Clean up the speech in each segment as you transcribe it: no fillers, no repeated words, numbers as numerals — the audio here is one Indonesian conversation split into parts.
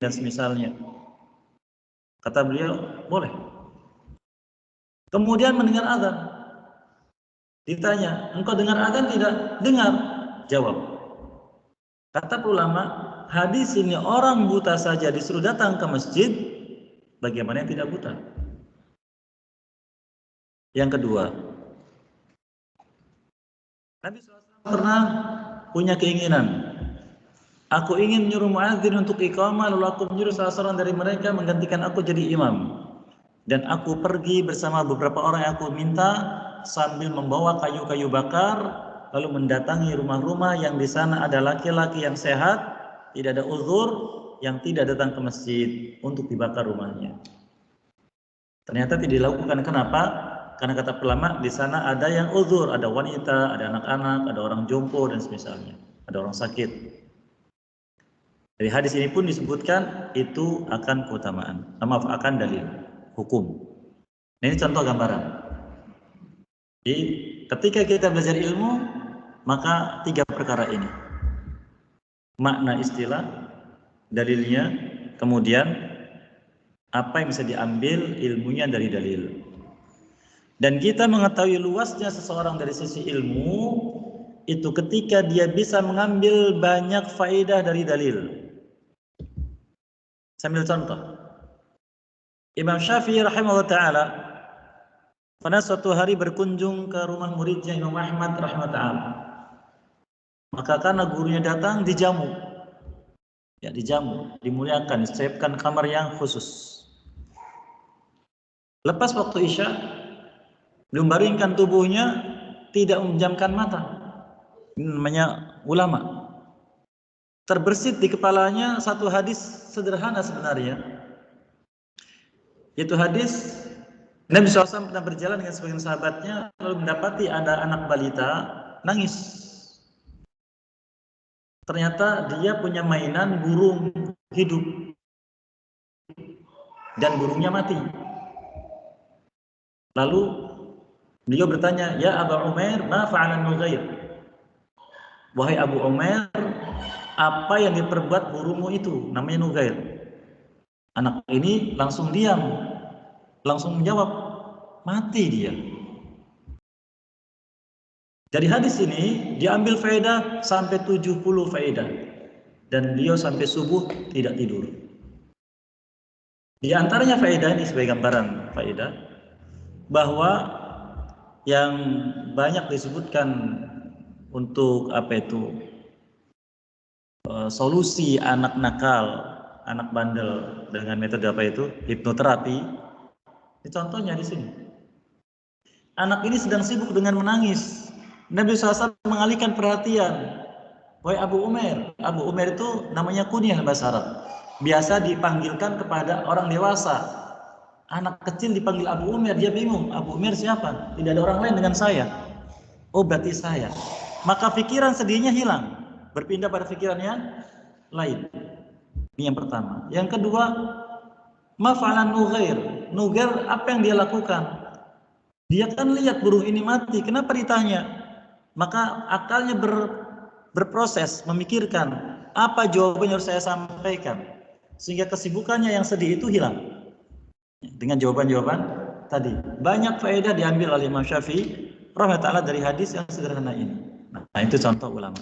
dan semisalnya. Kata beliau, boleh. Kemudian mendengar azan. Ditanya, engkau dengar azan tidak? Dengar. Jawab. Kata ulama, hadis ini orang buta saja disuruh datang ke masjid, bagaimana yang tidak buta? Yang kedua, Nabi SAW pernah punya keinginan. Aku ingin menyuruh muadzin untuk iqamah, lalu aku menyuruh salah seorang dari mereka menggantikan aku jadi imam. Dan aku pergi bersama beberapa orang yang aku minta sambil membawa kayu-kayu bakar, lalu mendatangi rumah-rumah yang di sana ada laki-laki yang sehat, tidak ada uzur, yang tidak datang ke masjid untuk dibakar rumahnya. Ternyata tidak dilakukan. Kenapa? Karena kata ulama di sana ada yang uzur, ada wanita, ada anak-anak, ada orang jompo dan semisalnya, ada orang sakit. Dari hadis ini pun disebutkan itu akan keutamaan, akan dalil hukum. Ini contoh gambaran. Jadi ketika kita belajar ilmu, maka 3 perkara ini: makna istilah, dalilnya, kemudian apa yang bisa diambil ilmunya dari dalil. Dan kita mengetahui luasnya seseorang dari sisi ilmu itu ketika dia bisa mengambil banyak faedah dari dalil. Sambil contoh, Imam Syafi'i rahimahullah ta'ala pernah suatu hari berkunjung ke rumah muridnya Imam Ahmad rahimahullah ta'ala. Maka karena gurunya datang, dijamu. Ya, dijamu, dimuliakan, disiapkan kamar yang khusus. Lepas waktu Isya, belum baringkan tubuhnya, tidak memejamkan mata. Ini namanya ulama. Terbersit di kepalanya satu hadis sederhana sebenarnya. Yaitu hadis Nabi SAW pernah berjalan dengan sebagian sahabatnya, lalu mendapati ada anak balita nangis. Ternyata dia punya mainan burung hidup dan burungnya mati. Lalu beliau bertanya, "Ya Abu Umair, ma fa'alan nughair?" Wahai Abu Umair, apa yang diperbuat burungmu itu? Namanya nughair. Anak ini langsung diam, langsung menjawab, mati dia. Dari hadis ini diambil faedah sampai 70 faedah. Dan beliau sampai subuh tidak tidur. Di antaranya faedah ini sebagai gambaran faedah bahwa yang banyak disebutkan untuk solusi anak nakal, anak bandel dengan metode hipnoterapi. Ini contohnya di sini. Anak ini sedang sibuk dengan menangis. Nabi SAW mengalihkan perhatian. Wahai Abu Umair. Abu Umair itu namanya kunyah bahasa Arab. Biasa dipanggilkan kepada orang dewasa. Anak kecil dipanggil Abu Umair, dia bingung. Abu Umair siapa? Tidak ada orang lain dengan saya. Oh, berarti saya. Maka pikiran sedihnya hilang, berpindah pada pikiran yang lain. Ini yang pertama. Yang kedua, maf'alan nughair. Nughair, apa yang dia lakukan? Dia kan lihat burung ini mati, kenapa ditanya? Maka akalnya berproses, memikirkan apa jawaban yang harus saya sampaikan, sehingga kesibukannya yang sedih itu hilang dengan jawaban-jawaban tadi. Banyak faedah diambil oleh Imam Syafi'i rahimahullah ta'ala dari hadis yang sederhana ini. Nah, itu contoh ulama.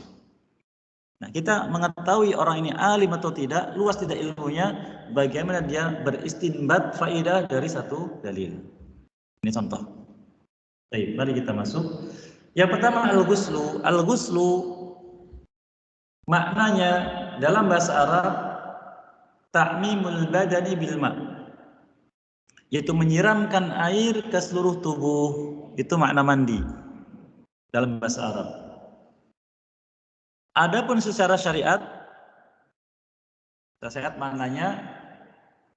Nah, kita mengetahui orang ini alim atau tidak, luas tidak ilmunya, bagaimana dia beristinbat faedah dari satu dalil. Ini contoh. Baik, mari kita masuk. Yang pertama al-ghuslu. Al-ghuslu maknanya dalam bahasa Arab ta'mimul badani bil ma', yaitu menyiramkan air ke seluruh tubuh. Itu makna mandi dalam bahasa Arab. Adapun secara syariat maknanya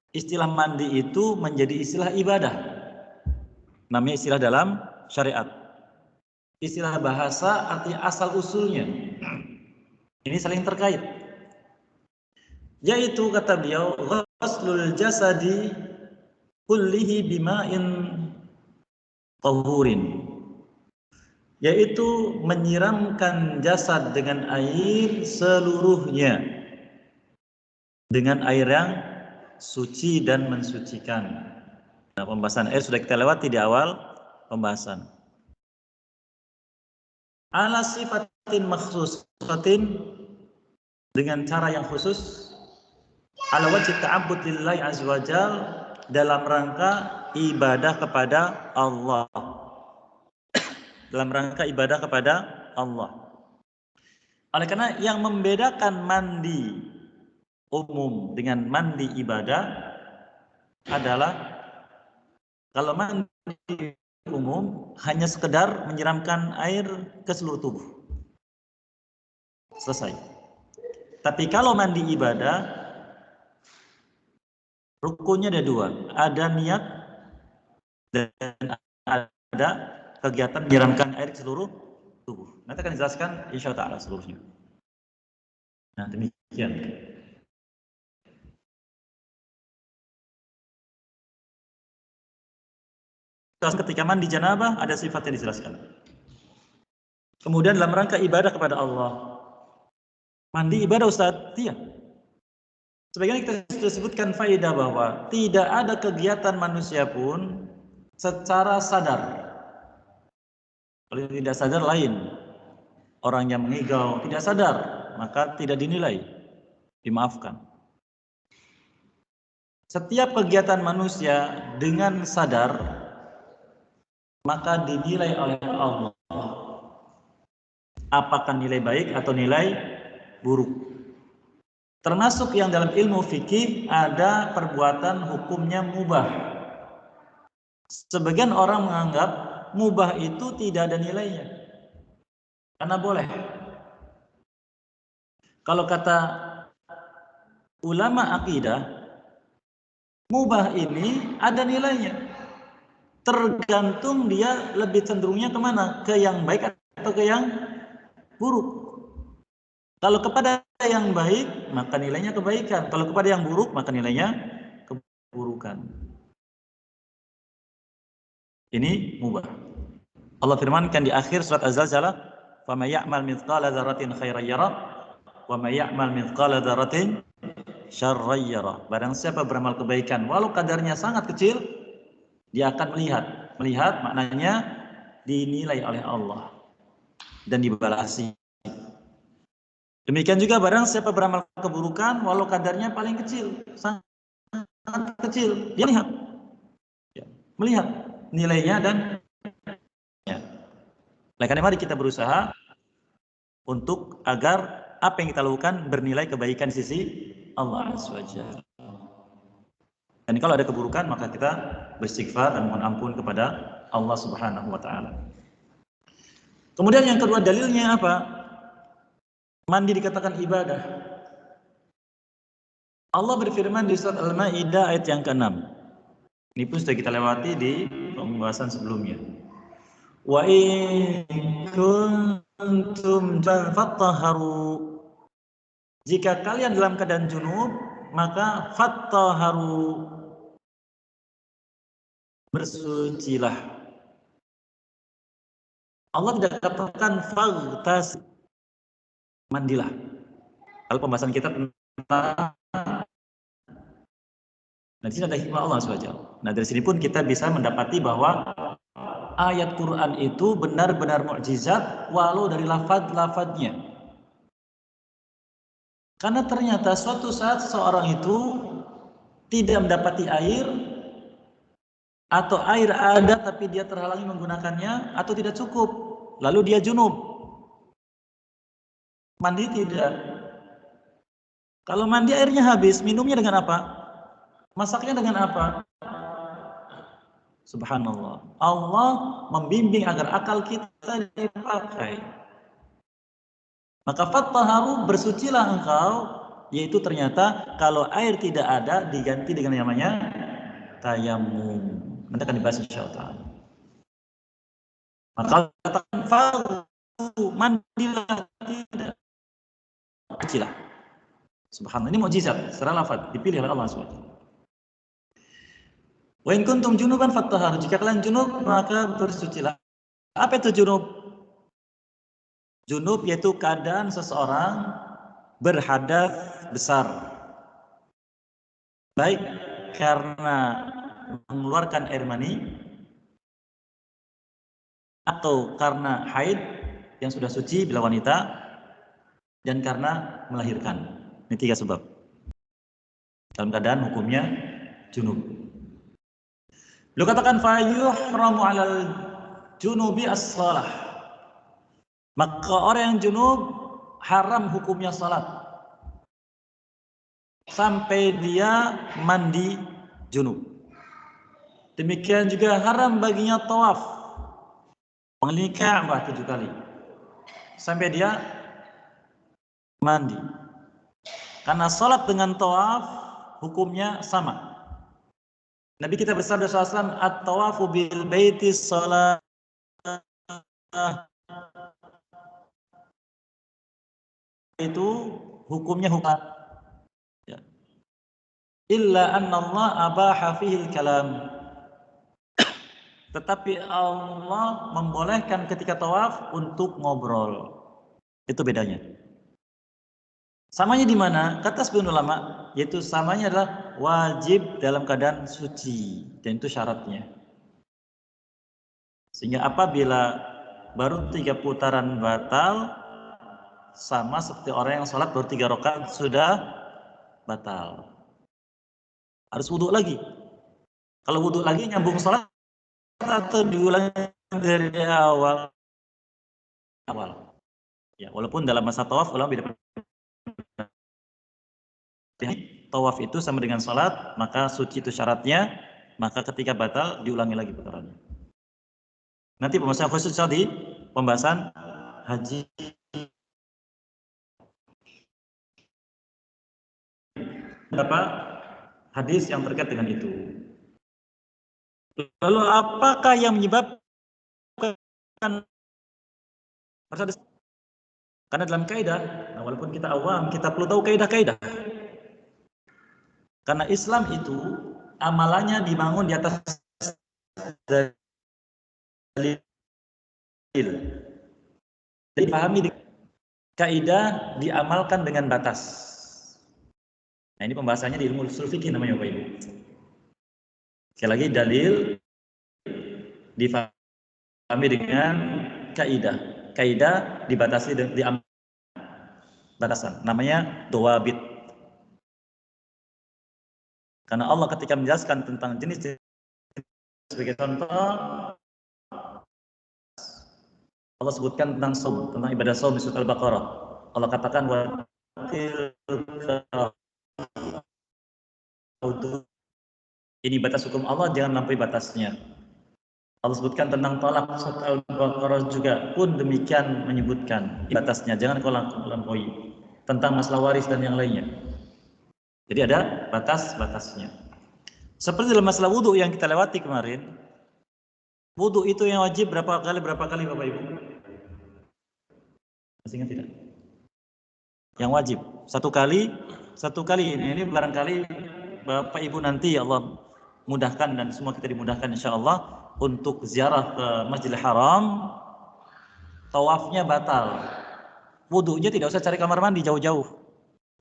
istilah mandi itu menjadi istilah ibadah. Namanya istilah dalam syariat. Istilah bahasa artinya asal usulnya. Ini saling terkait. Yaitu kata beliau, ghuslul jasadi kullihi bima'in tahurin. Yaitu menyiramkan jasad dengan air seluruhnya. dengan air yang suci dan mensucikan. Nah, pembahasan air sudah kita lewati di awal pembahasan. Ala sifatin makhsusatin, dengan cara yang khusus, ala wajib ta'abbud lillahi azza wajal, dalam rangka ibadah kepada Allah. Dalam rangka ibadah kepada Allah. Oleh karena yang membedakan mandi umum dengan mandi ibadah adalah kalau mandi umum hanya sekedar menyiramkan air ke seluruh tubuh. Selesai. Tapi kalau mandi ibadah, rukunnya ada dua. Ada niat dan ada kegiatan menyiramkan air ke seluruh tubuh. Nanti akan dijelaskan insya Allah seluruhnya. Nah, demikian. Ketika mandi janabah ada sifat yang dijelaskan. Kemudian dalam rangka ibadah kepada Allah. Mandi ibadah Ustaz? Iya. Sebagaimana kita sudah sebutkan faedah bahwa tidak ada kegiatan manusia pun secara sadar. Kalau tidak sadar lain. Orang yang mengigau tidak sadar, maka tidak dinilai, dimaafkan. Setiap kegiatan manusia dengan sadar, maka dinilai oleh Allah. Apakah nilai baik atau nilai buruk. Termasuk yang dalam ilmu fikih ada perbuatan hukumnya mubah. Sebagian orang menganggap mubah itu tidak ada nilainya. Karena boleh. Kalau kata ulama akidah, mubah ini ada nilainya. Tergantung dia lebih cenderungnya kemana? Ke yang baik atau ke yang buruk. Kalau kepada yang baik, maka nilainya kebaikan. Kalau kepada yang buruk, maka nilainya keburukan. Ini mubah. Allah firmankan di akhir surat Az-Zalzalah, "Faman ya'mal mithqala dzarratin khairan yarah, wa may ya'mal mithqala dzarratin syarran yarah." Barang siapa beramal kebaikan walau kadarnya sangat kecil, dia akan melihat. Melihat maknanya dinilai oleh Allah dan dibalasi. Demikian juga barang siapa beramal keburukan walau kadarnya paling kecil, sangat kecil, dia lihat. Melihat nilainya dan oleh karena mari kita berusaha untuk agar apa yang kita lakukan bernilai kebaikan di sisi Allah Azza wa Jalla. Dan kalau ada keburukan maka kita beristighfar dan mohon ampun kepada Allah Subhanahu wa taala. Kemudian yang kedua dalilnya apa? Mandi dikatakan ibadah. Allah berfirman di surat Al-Maidah ayat yang ke-6. Ini pun sudah kita lewati di pembahasan sebelumnya. Wa in kuntum fattaharu. Jika kalian dalam keadaan junub, maka fattaharu, bersucilah. Allah tidak katakan faghtas, mandilah. Kalau pembahasan kita tentang, nah di sini ada hikmah Allah SWT. Nah dari sini pun kita bisa mendapati bahwa ayat Quran itu benar-benar mukjizat walau dari lafaz-lafaznya. Karena ternyata suatu saat seseorang itu tidak mendapati air, atau air ada tapi dia terhalangi menggunakannya, atau tidak cukup, lalu dia junub. Mandi tidak. Kalau mandi airnya habis, minumnya dengan apa? Masaknya dengan apa? Subhanallah. Allah membimbing agar akal kita dipakai. Maka fattaharu, bersucilah engkau, yaitu ternyata kalau air tidak ada diganti dengan namanya tayamum. Nanti akan dibahas insyaallah. Maka katakan faru, mandilah, tidak. Sucilah. Subhanallah, ini mukjizat secara lafaz dipilih oleh Allah SWT. Wa in kuntum junuban fattaharu, jika kalian junub maka bersucilah. Apa itu junub? Junub yaitu keadaan seseorang berhadas besar. baik karena mengeluarkan air mani atau karena haid yang sudah suci bila wanita, dan karena melahirkan. Ini 3 sebab. Dalam keadaan hukumnya junub. Beliau katakan fayuhramu 'alal junubi as-shalah. Maka orang yang junub haram hukumnya salat sampai dia mandi junub. Demikian juga haram baginya tawaf, mengelilingi Ka'bah 7 kali sampai dia mandi. Karena salat dengan tawaf hukumnya sama. Nabi kita bersabda SAW, at-tawafu bil baiti salat, itu hukumnya hukum. Ya. Illa anna Allah abaha fihil kalam. Tetapi Allah membolehkan ketika tawaf untuk ngobrol. Itu bedanya. Samanya di mana? Kata sebagian ulama, yaitu samanya adalah wajib dalam keadaan suci, dan itu syaratnya. Sehingga apabila baru 3 putaran batal, sama seperti orang yang sholat baru 3 rakaat sudah batal. Harus wudhu lagi. Kalau wudhu lagi nyambung sholat atau diulangi dari awal. Ya, walaupun dalam masa tawaf ulama beda. Tawaf itu sama dengan sholat, maka suci itu syaratnya, maka ketika batal diulangi lagi putarannya. Nanti pembahasan khusus di pembahasan haji. Berapa hadis yang terkait dengan itu. Lalu apakah yang menyebabkan? Karena dalam kaidah, nah walaupun kita awam, kita perlu tahu kaidah-kaidah. Karena Islam itu amalannya dibangun di atas dalil. Jadi pahami kaidah diamalkan dengan batas. Nah, ini pembahasannya di ilmu ushul fikih namanya Bapak Ibu. Sekali lagi dalil difahami dengan kaidah. Kaidah dibatasi dengan batasan. Namanya dawabit. Karena Allah ketika menjelaskan tentang jenis sebagai contoh, Allah sebutkan tentang saum, tentang ibadah saum di surat Al-Baqarah. Allah katakan ini batas hukum Allah, jangan melampaui batasnya. Allah sebutkan tentang talak, surat Al-Baqarah juga pun demikian menyebutkan batasnya, jangan kau lampaui. Tentang masalah waris dan yang lainnya. Jadi ada batas-batasnya. Seperti dalam masalah wudhu yang kita lewati kemarin. Wudhu itu yang wajib berapa kali Bapak Ibu? Masih ingat tidak? Yang wajib satu kali. Ini barangkali Bapak Ibu nanti ya Allah mudahkan dan semua kita dimudahkan insya Allah untuk ziarah ke Masjidil Haram, tawafnya batal, wudhunya tidak usah cari kamar mandi jauh-jauh,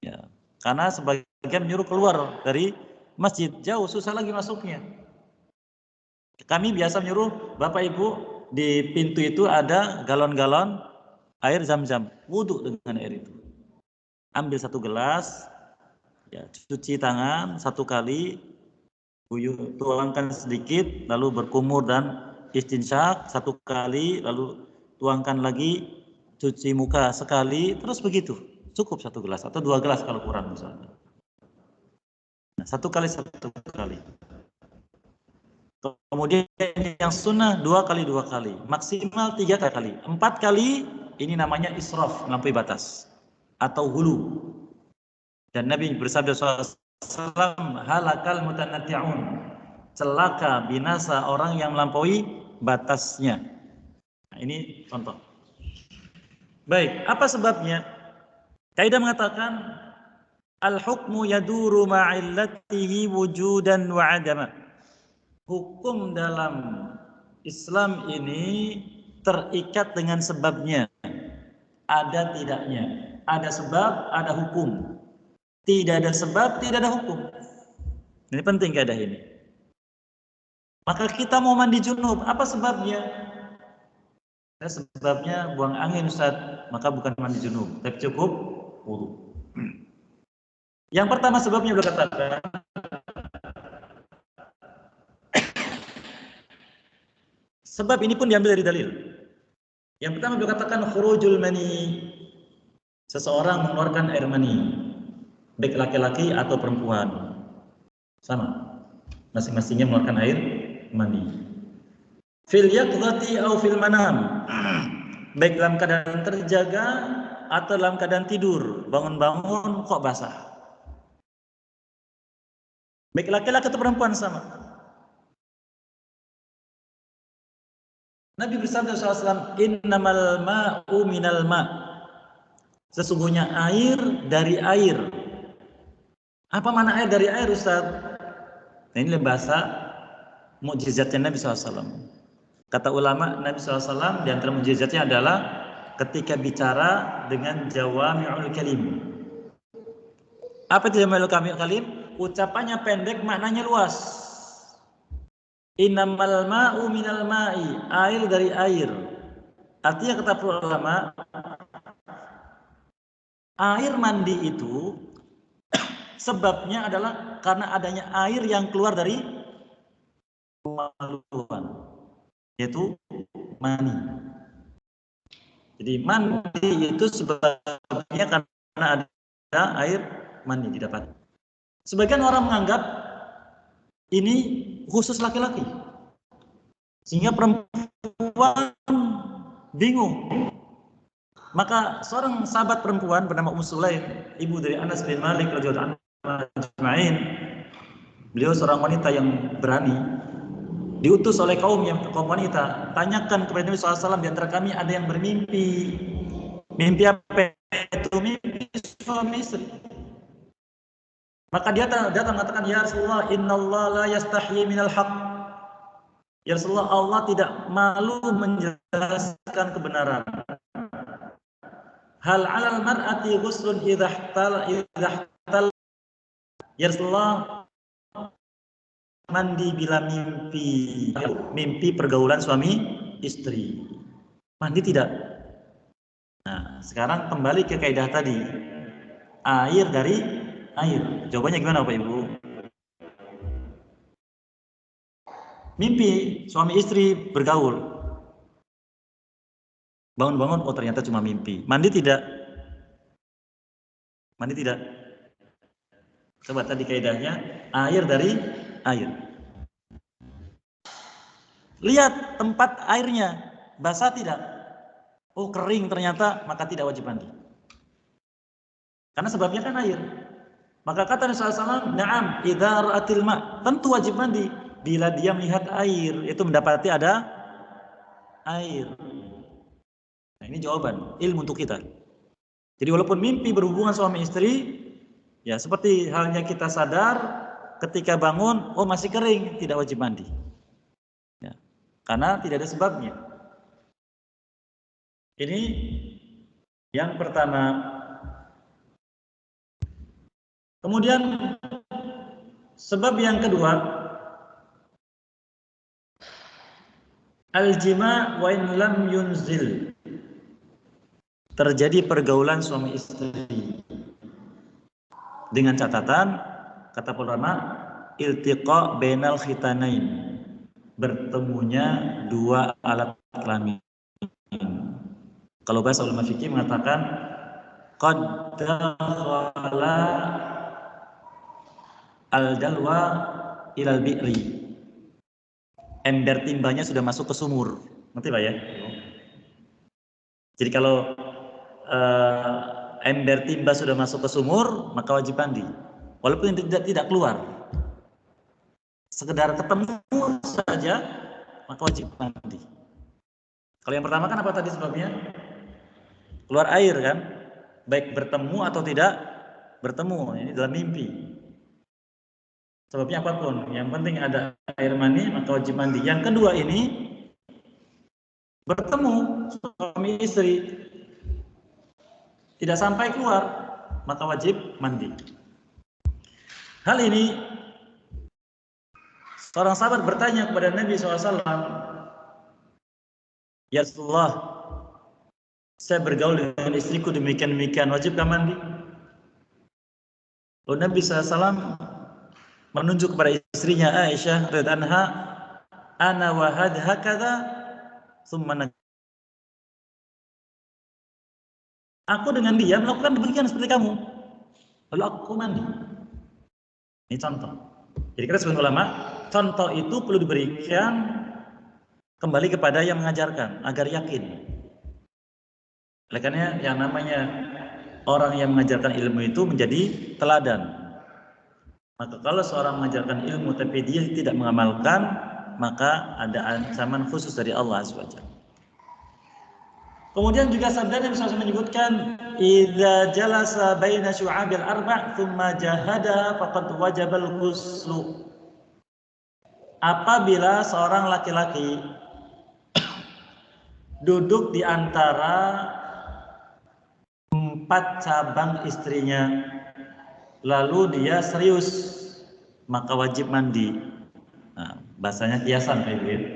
ya, karena sebagian menyuruh keluar dari masjid jauh, susah lagi masuknya. Kami biasa menyuruh Bapak Ibu di pintu itu ada galon-galon air zam-zam, wudhu dengan air itu. Ambil 1 gelas, ya, cuci tangan 1 kali, tuangkan sedikit, lalu berkumur dan istinsyak 1 kali, lalu tuangkan lagi, cuci muka sekali, terus begitu. Cukup 1 gelas atau 2 gelas kalau kurang misalnya. Nah, 1 kali. Kemudian yang sunnah 2 kali, maksimal 3 kali. 4 kali ini namanya israf, melampaui batas atau hulu. Dan Nabi bersabda SAW, halakal mutanatti'un, celaka binasa orang yang melampaui batasnya. Nah, ini contoh. Baik, apa sebabnya? Kaidah mengatakan al-hukmu yaduru ma'illatihi wujudan wa adama. Hukum dalam Islam ini terikat dengan sebabnya. Ada tidaknya. Ada sebab, ada hukum. Tidak ada sebab, tidak ada hukum. Ini penting kaidah ini. Maka kita mau mandi junub, apa sebabnya? Sebabnya buang angin Ustaz, maka bukan mandi junub, tapi cukup wudu. Yang pertama sebabnya beliau katakan sebab ini pun diambil dari dalil. Yang pertama beliau katakan khurujul mani, seseorang mengeluarkan air mani, baik laki-laki atau perempuan, sama, masing-masingnya mengeluarkan air mani. Fil yaqdhati au fil manam, baik dalam keadaan terjaga atau dalam keadaan tidur, bangun-bangun kok basah. Baik laki-laki atau perempuan sama. Nabi bersabda SAW, innamal ma'u minal ma'. Sesungguhnya air dari air. Apa mana air dari air, Ustaz? Nah, ini bahasa mukjizatnya Nabi SAW. Kata ulama, Nabi SAW di antara mukjizatnya adalah ketika bicara dengan jawami'ul kalim. Apa itu jawami'ul kalim? Ucapannya pendek, maknanya luas. Innamal ma'u minal ma'i, air dari air. Artinya kata ulama, air mandi itu sebabnya adalah karena adanya air yang keluar dari kemaluan, yaitu mani. Jadi mandi itu sebabnya karena ada air mani didapat. Sebagian orang menganggap ini khusus laki-laki, sehingga perempuan bingung. Maka seorang sahabat perempuan bernama Sulaim, ibu dari Anas bin Malik radhiyallahu anhu, beliau seorang wanita yang berani, diutus oleh kaum wanita, tanyakan kepada Nabi SAW, di antara kami ada yang bermimpi. Mimpi apa itu? Mimpi suami istri. Maka dia datang mengatakan, ya Rasulullah, innallaha la yastahyi minal haq. Ya Rasulullah, Allah tidak malu menjelaskan kebenaran. Hal 'alal mar'ati ghuslun idza ihtal. Ya Rasulullah, mandi bila mimpi pergaulan suami istri. Mandi tidak? Nah, sekarang kembali ke kaidah tadi. Air dari air. Jawabannya gimana Bapak Ibu? Mimpi suami istri bergaul. Bangun-bangun, oh ternyata cuma mimpi. Mandi tidak? Mandi tidak? Coba tadi kaidahnya, air dari air. Lihat tempat airnya, basah tidak? Oh kering ternyata, maka tidak wajib mandi. Karena sebabnya kan air. Maka kata Nabi SAW, na'am, idza ra'atil ma', tentu wajib mandi. Bila dia melihat air, itu mendapati ada air. Nah, ini jawaban, ilmu untuk kita. Jadi walaupun mimpi berhubungan suami istri, ya seperti halnya kita sadar ketika bangun, oh masih kering, tidak wajib mandi. Ya, karena tidak ada sebabnya. Ini yang pertama. Kemudian sebab yang kedua, al-jima' wa in lam yunzil. Terjadi pergaulan suami istri dengan catatan, kata ulama, iltiqa bainal khitanain, bertemunya dua alat kelamin. Kalau bahasa ulama fikih mengatakan qad dakhala al-dalwa ilal bi'ri, ember timbanya sudah masuk ke sumur. Ngerti Pak ya? Jadi kalau ember timba sudah masuk ke sumur, maka wajib mandi. Walaupun tidak keluar, sekedar ketemu saja, maka wajib mandi. Kalau yang pertama kan apa tadi sebabnya? Keluar air kan, baik bertemu atau tidak bertemu, ini dalam mimpi. Sebabnya apapun, yang penting ada air mani, maka wajib mandi. Yang kedua ini, bertemu suami istri, tidak sampai keluar, maka wajib mandi. Hal ini Seorang sahabat bertanya kepada Nabi SAW, "Ya Rasulullah, saya bergaul dengan istriku demikian-demikian, wajibkah mandi?" Lalu Nabi SAW menunjuk kepada istrinya Aisyah radhiyallahu anha, "Ana wa hakadha, tsumma." Aku dengan dia melakukan demikian seperti kamu, lalu aku mandi. Ini contoh. Jadi kata sebagian ulama, contoh itu perlu diberikan kembali kepada yang mengajarkan agar yakin. Oleh karena yang namanya orang yang mengajarkan ilmu itu menjadi teladan. Maka kalau seorang mengajarkan ilmu tapi dia tidak mengamalkan, maka ada ancaman khusus dari Allah SWT. Kemudian juga sabda Nabi SAW menyebutkan, "Idza jalasa baina syu'abil arba' tsumma jahada faqad wajabal ghuslu." Apabila seorang laki-laki duduk di antara 4 cabang istrinya, lalu dia serius, maka wajib mandi. Nah, bahasanya kiasan kayak gitu.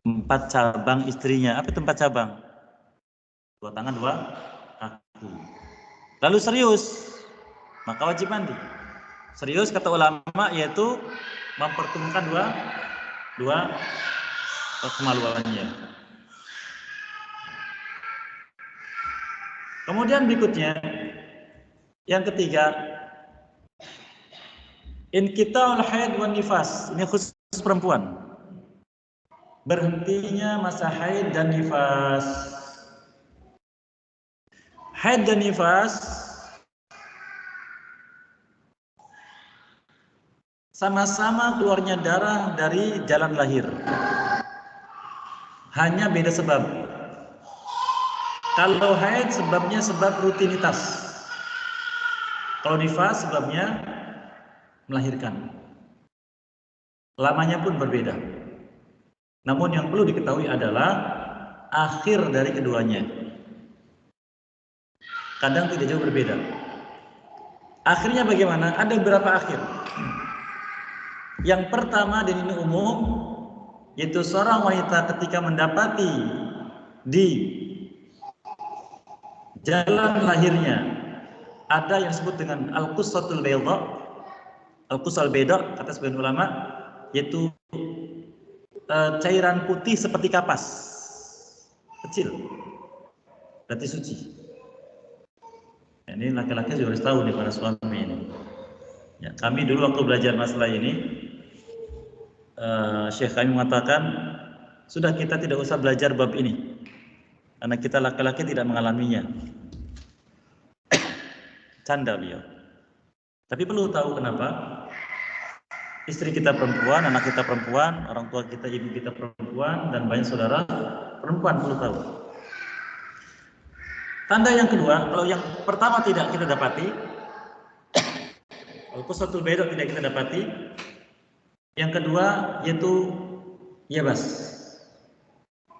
4 cabang istrinya. Apa itu 4 cabang? 2 tangan, 2 kaki. Lalu serius, maka wajib mandi. Serius kata ulama yaitu mempertemukan dua kemaluannya. Kemudian berikutnya, yang ketiga, inqita'ul haid wan nifas. Ini khusus perempuan. Berhentinya masa haid dan nifas. Haid dan nifas sama-sama keluarnya darah dari jalan lahir. Hanya beda sebab. Kalau haid sebabnya sebab rutinitas. Kalau nifas sebabnya melahirkan. Lamanya pun berbeda. Namun yang perlu diketahui adalah akhir dari keduanya. Kadang tidak jauh berbeda. Akhirnya bagaimana? Ada beberapa akhir. Yang pertama dan ini umum, yaitu seorang wanita ketika mendapati di jalan lahirnya ada yang disebut dengan al-qussatul bayda. Al-qussal bayda kata sebagian ulama yaitu cairan putih seperti kapas kecil, berarti suci. Ini laki-laki juga harus tahu nih para suami ini. Ya, kami dulu waktu belajar masalah ini, Syekh kami mengatakan sudah kita tidak usah belajar bab ini karena kita laki-laki tidak mengalaminya. Canda beliau. Tapi perlu tahu kenapa. Istri kita perempuan, anak kita perempuan, orang tua kita, ibu kita perempuan, dan banyak saudara perempuan perlu tahu. Tanda yang kedua, kalau yang pertama tidak kita dapati, al-qussatul bayda tidak kita dapati. Yang kedua yaitu yabas,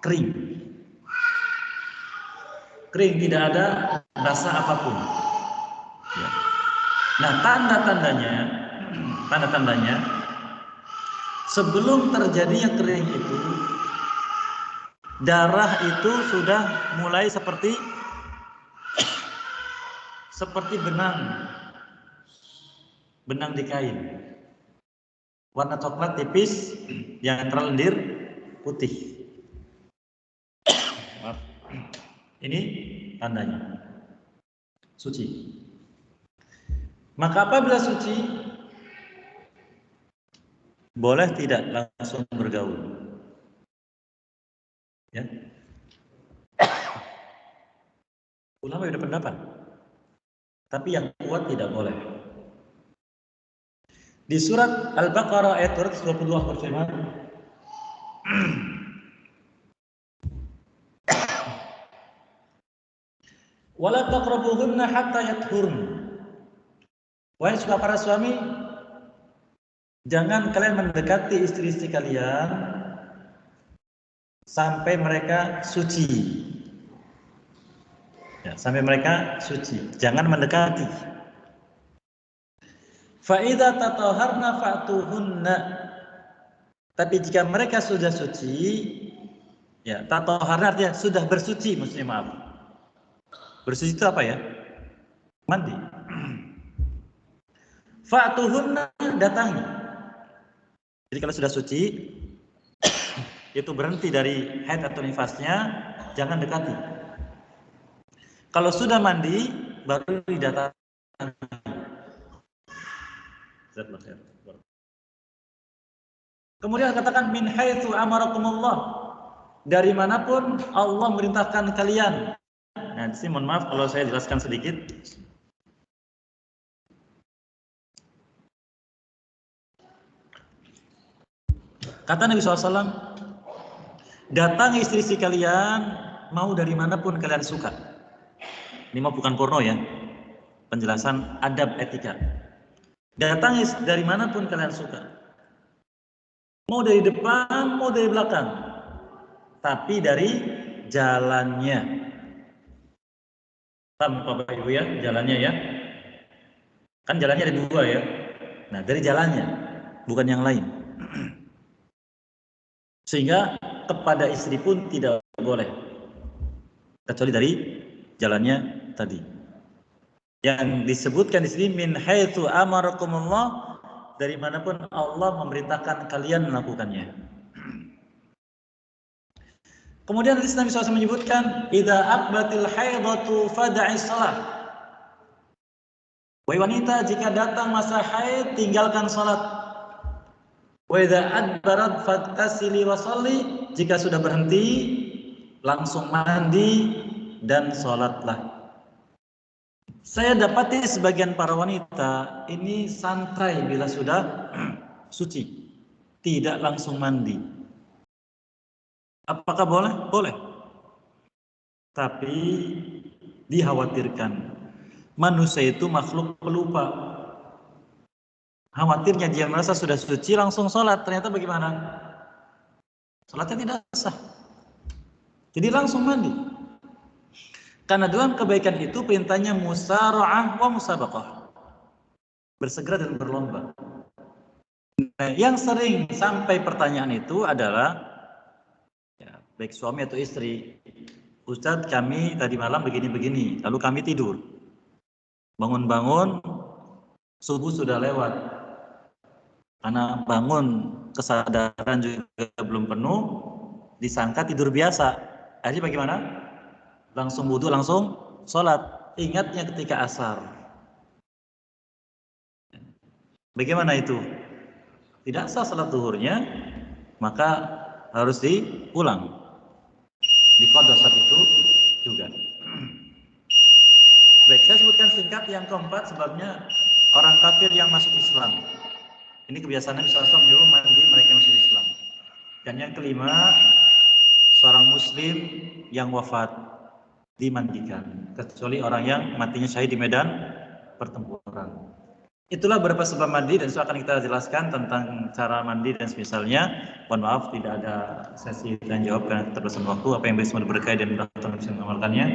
kering. Kering, tidak ada rasa apapun. Ya. Nah, tanda-tandanya sebelum terjadinya kering itu, darah itu sudah mulai seperti benang di kain, warna coklat tipis yang terlendir putih. Ini tandanya suci. Maka apabila suci, boleh tidak langsung bergaul. Ya. Ulama beda pendapat. Tapi yang kuat tidak boleh. Di surat Al-Baqarah ayat 222 berfirman, "Wala taqrabuhunna hatta yathurn." Wahai para suami, jangan kalian mendekati istri-istri kalian sampai mereka suci. Ya, sampai mereka suci. Jangan mendekati. Fa idza tatahharna fa'tuhunna. Tapi jika mereka sudah suci, ya, tatoharnya artinya sudah bersuci, maksudnya maaf. Bersuci itu apa ya? Mandi. Fa'tuhunna, datangi. Jadi kalau sudah suci, itu berhenti dari haid atau nifasnya, jangan dekati. Kalau sudah mandi, baru didatangi. Kemudian katakan min haitsu amarakumullah, dari manapun Allah merintahkan kalian. Nah, di sini mohon maaf kalau saya jelaskan sedikit. Kata Nabi SAW, datangi istri kalian mau dari manapun kalian suka. Ini mau bukan porno ya, penjelasan adab etika. Datangi dari manapun kalian suka. Mau dari depan, mau dari belakang. Tapi dari jalannya. Paham Bapak Ibu ya, jalannya ya. Kan jalannya ada dua ya. Nah, dari jalannya, bukan yang lain. Sehingga kepada istri pun tidak boleh. Kecuali dari jalannya tadi. Yang disebutkan di sini min haitsu amarakumullah, dari manapun Allah memerintahkan kalian melakukannya. Kemudian Nabi SAW menyebutkan, idza aqbatil haidatu fad'i shalah. Wahai wanita, jika datang masa haid, tinggalkan salat. Wa idza adbarat faghtasili wa shalli. Jika sudah berhenti, langsung mandi dan salatlah. Saya dapati sebagian para wanita ini santai bila sudah suci, tidak langsung mandi. Apakah boleh? Boleh. Tapi dikhawatirkan. Manusia itu makhluk pelupa. Khawatirnya dia merasa sudah suci langsung sholat. Ternyata bagaimana? Sholatnya tidak sah. Jadi langsung mandi. Karena dalam kebaikan itu perintahnya musara'ah wa musabaqah. Bersegera dan berlomba. Nah, yang sering sampai pertanyaan itu adalah ya, baik suami atau istri. Ustadz, kami tadi malam begini-begini, lalu kami tidur. Bangun-bangun, subuh sudah lewat. Karena bangun, kesadaran juga belum penuh, disangka tidur biasa. Akhirnya bagaimana? Langsung wudu, langsung sholat. Ingatnya ketika asar. Bagaimana itu? Tidak sah salat zuhurnya, maka harus diulang. Diqadha saat itu juga. Baik, saya sebutkan singkat yang keempat sebabnya orang kafir yang masuk Islam. Ini kebiasaan Nabi SAW menyuruh mandi mereka yang masuk Islam. Dan yang kelima, seorang muslim yang wafat dimandikan, kecuali orang yang matinya syahid di medan pertempuran. Itulah beberapa sebab mandi dan itu akan kita jelaskan tentang cara mandi dan semisalnya. Mohon maaf tidak ada sesi dan jawab karena keterbatasan waktu. Apa yang bisa diberkahi dan mudah-mudahan bisa mengamalkannya.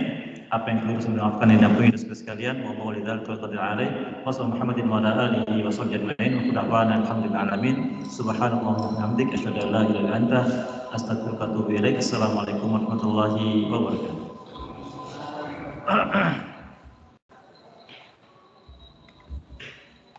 Apa yang keliru bisa dimaafkan dan diampuni dosa sekalian. Wa bidzalika qadir alaih. Wassallallahu Muhammadin wa ala alihi wa sahbihi ajma'in. Wa qul alhamdulillahi alamin. Subhanallah wa bihamdihi asyhadu an la ilaha illa anta astaghfiruka wa atubu ilaik. Assalamualaikum warahmatullahi wabarakatuh.